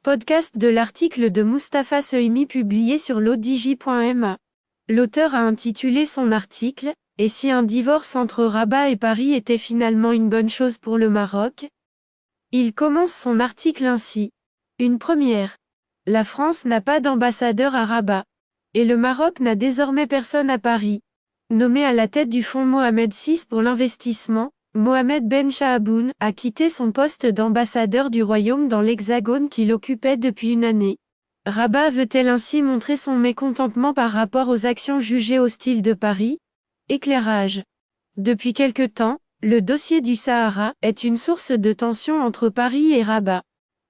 Podcast de l'article de Mustapha Sohimi publié sur l'odj.ma. L'auteur a intitulé son article « Et si un divorce entre Rabat et Paris était finalement une bonne chose pour le Maroc ?» Il commence son article ainsi. Une première. La France n'a pas d'ambassadeur à Rabat. Et le Maroc n'a désormais personne à Paris. Nommé à la tête du fonds Mohamed VI pour l'investissement, Mohamed Ben Chahaboun a quitté son poste d'ambassadeur du royaume dans l'Hexagone qu'il occupait depuis une année. Rabat veut-elle ainsi montrer son mécontentement par rapport aux actions jugées hostiles de Paris ? Éclairage. Depuis quelque temps, le dossier du Sahara est une source de tension entre Paris et Rabat.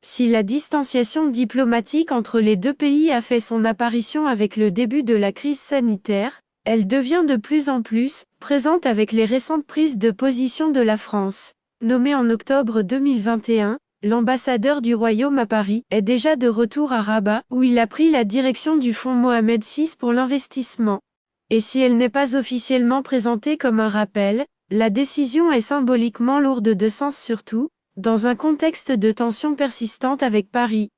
Si la distanciation diplomatique entre les deux pays a fait son apparition avec le début de la crise sanitaire, elle devient de plus en plus présente avec les récentes prises de position de la France. Nommé en octobre 2021, l'ambassadeur du Royaume à Paris est déjà de retour à Rabat où il a pris la direction du fonds Mohamed VI pour l'investissement. Et si elle n'est pas officiellement présentée comme un rappel, la décision est symboliquement lourde de sens surtout, dans un contexte de tension persistante avec Paris.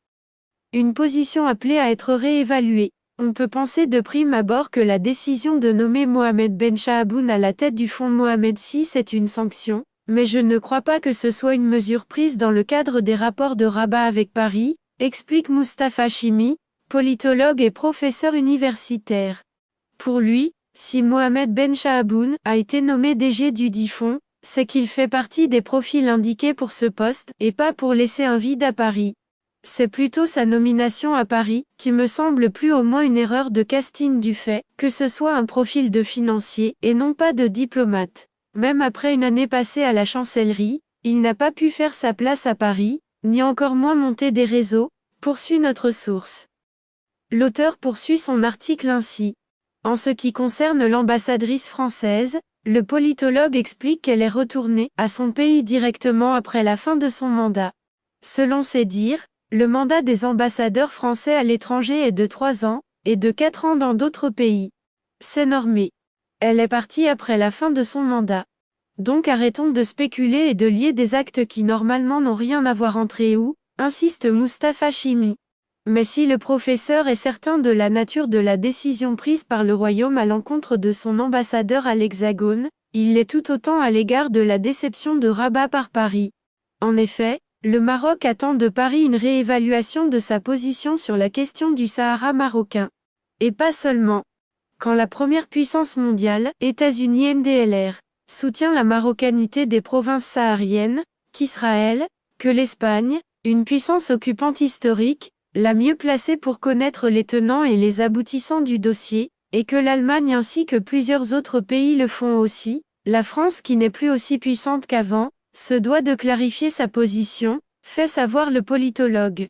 Une position appelée à être réévaluée. On peut penser de prime abord que la décision de nommer Mohamed Ben Chahaboun à la tête du fonds Mohamed VI est une sanction, mais je ne crois pas que ce soit une mesure prise dans le cadre des rapports de Rabat avec Paris, explique Mustapha Sohimi, politologue et professeur universitaire. Pour lui, si Mohamed Ben Chahaboun a été nommé DG du dit fonds, c'est qu'il fait partie des profils indiqués pour ce poste et pas pour laisser un vide à Paris. C'est plutôt sa nomination à Paris, qui me semble plus au moins une erreur de casting du fait que ce soit un profil de financier et non pas de diplomate. Même après une année passée à la chancellerie, il n'a pas pu faire sa place à Paris, ni encore moins monter des réseaux, poursuit notre source. L'auteur poursuit son article ainsi. En ce qui concerne l'ambassadrice française, le politologue explique qu'elle est retournée à son pays directement après la fin de son mandat. Selon ses dires, le mandat des ambassadeurs français à l'étranger est de 3 ans, et de 4 ans dans d'autres pays. C'est normé. Elle est partie après la fin de son mandat. Donc arrêtons de spéculer et de lier des actes qui normalement n'ont rien à voir entre eux, insiste Mustapha Sohimi. Mais si le professeur est certain de la nature de la décision prise par le Royaume à l'encontre de son ambassadeur à l'Hexagone, il l'est tout autant à l'égard de la déception de Rabat par Paris. En effet, le Maroc attend de Paris une réévaluation de sa position sur la question du Sahara marocain. Et pas seulement. Quand la première puissance mondiale, États-Unis NDLR, soutient la marocanité des provinces sahariennes, qu'Israël, que l'Espagne, une puissance occupante historique, la mieux placée pour connaître les tenants et les aboutissants du dossier, et que l'Allemagne ainsi que plusieurs autres pays le font aussi, la France qui n'est plus aussi puissante qu'avant, se doit de clarifier sa position, fait savoir le politologue.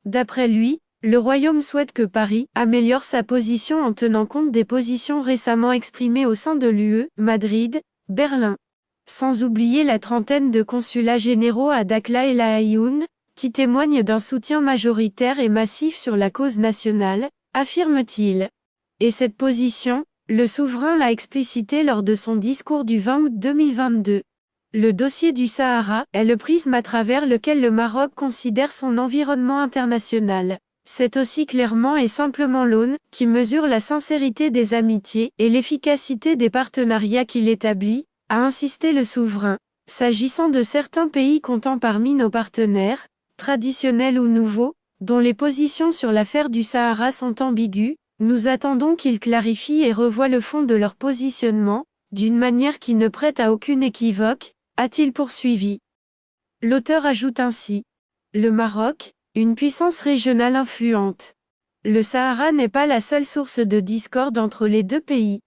D'après lui, le Royaume souhaite que Paris améliore sa position en tenant compte des positions récemment exprimées au sein de l'UE, Madrid, Berlin. Sans oublier la trentaine de consulats généraux à Dakhla et La Aïoun, qui témoignent d'un soutien majoritaire et massif sur la cause nationale, affirme-t-il. Et cette position, le souverain l'a explicité lors de son discours du 20 août 2022. Le dossier du Sahara est le prisme à travers lequel le Maroc considère son environnement international. C'est aussi clairement et simplement l'aune qui mesure la sincérité des amitiés et l'efficacité des partenariats qu'il établit, a insisté le souverain. S'agissant de certains pays comptant parmi nos partenaires, traditionnels ou nouveaux, dont les positions sur l'affaire du Sahara sont ambiguës, nous attendons qu'ils clarifient et revoient le fond de leur positionnement, d'une manière qui ne prête à aucune équivoque, a-t-il poursuivi. L'auteur ajoute ainsi. Le Maroc, une puissance régionale influente. Le Sahara n'est pas la seule source de discorde entre les deux pays.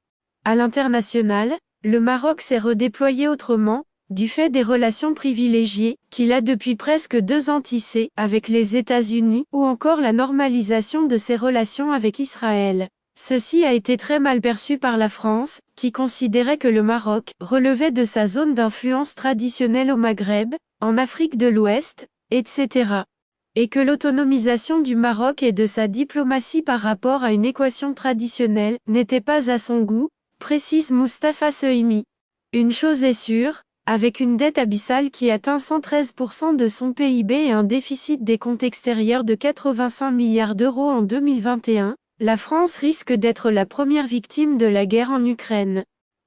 À l'international, le Maroc s'est redéployé autrement, du fait des relations privilégiées qu'il a depuis presque 2 ans tissées avec les États-Unis ou encore la normalisation de ses relations avec Israël. Ceci a été très mal perçu par la France, qui considérait que le Maroc relevait de sa zone d'influence traditionnelle au Maghreb, en Afrique de l'Ouest, etc. Et que l'autonomisation du Maroc et de sa diplomatie par rapport à une équation traditionnelle n'était pas à son goût, précise Mustapha Sohimi. Une chose est sûre, Avec une dette abyssale qui atteint 113% de son PIB et un déficit des comptes extérieurs de 85 milliards d'euros en 2021, la France risque d'être la première victime de la guerre en Ukraine.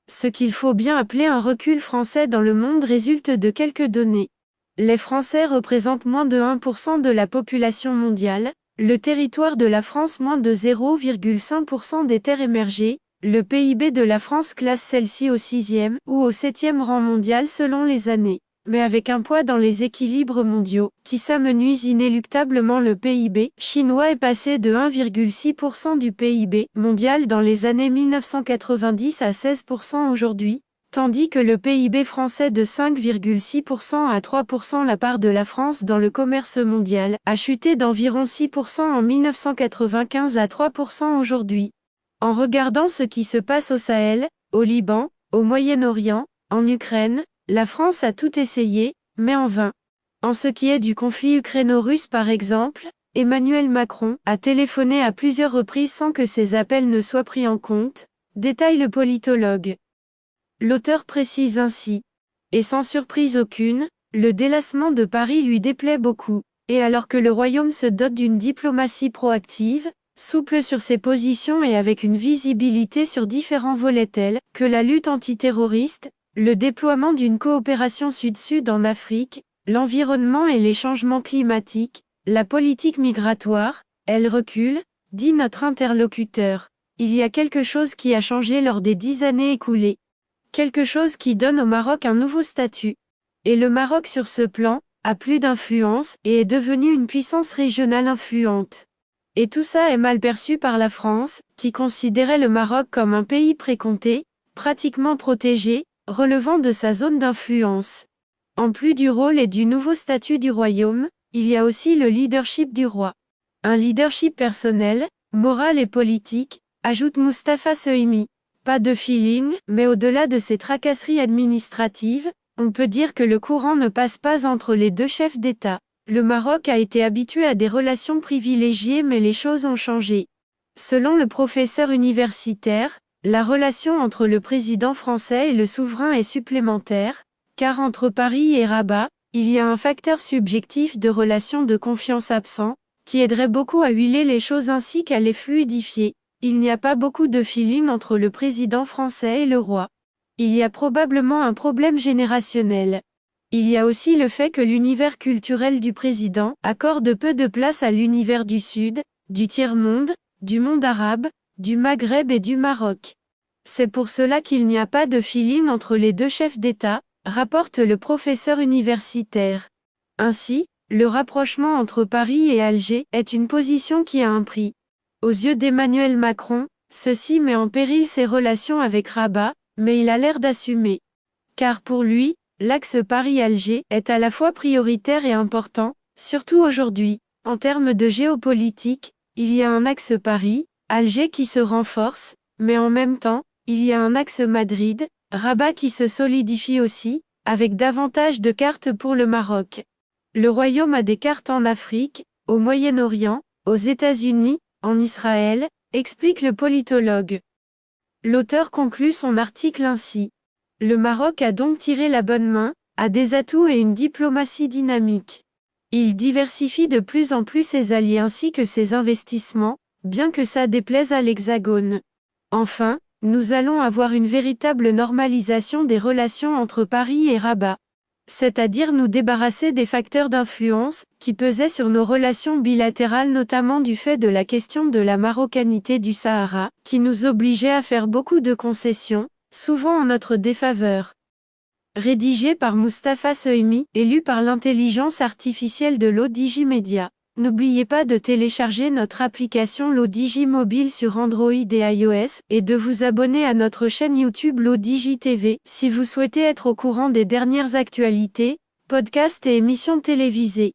Ce qu'il faut bien appeler un recul français dans le monde résulte de quelques données. Les Français représentent moins de 1% de la population mondiale, le territoire de la France moins de 0,5% des terres émergées, le PIB de la France classe celle-ci au 6e ou au 7e rang mondial selon les années, mais avec un poids dans les équilibres mondiaux, qui s'amenuise inéluctablement. Le PIB chinois est passé de 1,6% du PIB mondial dans les années 1990 à 16% aujourd'hui, tandis que le PIB français de 5,6% à 3%. La part de la France dans le commerce mondial a chuté d'environ 6% en 1995 à 3% aujourd'hui. En regardant ce qui se passe au Sahel, au Liban, au Moyen-Orient, en Ukraine, la France a tout essayé, mais en vain. En ce qui est du conflit ukraino-russe par exemple, Emmanuel Macron a téléphoné à plusieurs reprises sans que ses appels ne soient pris en compte, détaille le politologue. L'auteur précise ainsi. Et sans surprise aucune, le délassement de Paris lui déplaît beaucoup. Et alors que le royaume se dote d'une diplomatie proactive, souple sur ses positions et avec une visibilité sur différents volets tels que la lutte antiterroriste, le déploiement d'une coopération sud-sud en Afrique, l'environnement et les changements climatiques, la politique migratoire, elle recule, dit notre interlocuteur. Il y a quelque chose qui a changé lors des 10 années écoulées. Quelque chose qui donne au Maroc un nouveau statut. Et le Maroc sur ce plan, a plus d'influence et est devenu une puissance régionale influente. Et tout ça est mal perçu par la France, qui considérait le Maroc comme un pays précompté, pratiquement protégé, relevant de sa zone d'influence. En plus du rôle et du nouveau statut du royaume, il y a aussi le leadership du roi. Un leadership personnel, moral et politique, ajoute Mustapha Sehimi. Pas de feeling, mais au-delà de ces tracasseries administratives, on peut dire que le courant ne passe pas entre les deux chefs d'État. Le Maroc a été habitué à des relations privilégiées mais les choses ont changé. Selon le professeur universitaire, la relation entre le président français et le souverain est supplémentaire, car entre Paris et Rabat, il y a un facteur subjectif de relation de confiance absent, qui aiderait beaucoup à huiler les choses ainsi qu'à les fluidifier. Il n'y a pas beaucoup de feeling entre le président français et le roi. Il y a probablement un problème générationnel. Il y a aussi le fait que l'univers culturel du président accorde peu de place à l'univers du Sud, du tiers-monde, du monde arabe, du Maghreb et du Maroc. C'est pour cela qu'il n'y a pas de feeling entre les deux chefs d'État, rapporte le professeur universitaire. Ainsi, le rapprochement entre Paris et Alger est une position qui a un prix. Aux yeux d'Emmanuel Macron, ceci met en péril ses relations avec Rabat, mais il a l'air d'assumer. Car pour lui, l'axe Paris-Alger est à la fois prioritaire et important, surtout aujourd'hui. En termes de géopolitique, il y a un axe Paris-Alger qui se renforce, mais en même temps, il y a un axe Madrid-Rabat qui se solidifie aussi, avec davantage de cartes pour le Maroc. Le royaume a des cartes en Afrique, au Moyen-Orient, aux États-Unis, en Israël, explique le politologue. L'auteur conclut son article ainsi. Le Maroc a donc tiré la bonne main, a des atouts et une diplomatie dynamique. Il diversifie de plus en plus ses alliés ainsi que ses investissements, bien que ça déplaise à l'Hexagone. Enfin, nous allons avoir une véritable normalisation des relations entre Paris et Rabat. C'est-à-dire nous débarrasser des facteurs d'influence, qui pesaient sur nos relations bilatérales notamment du fait de la question de la marocanité du Sahara, qui nous obligeait à faire beaucoup de concessions, souvent en notre défaveur. Rédigé par Mustapha Sehimi, élu par l'intelligence artificielle de l'ODJ Media. N'oubliez pas de télécharger notre application l'ODJ Mobile sur Android et iOS, et de vous abonner à notre chaîne YouTube l'ODJ TV, si vous souhaitez être au courant des dernières actualités, podcasts et émissions télévisées.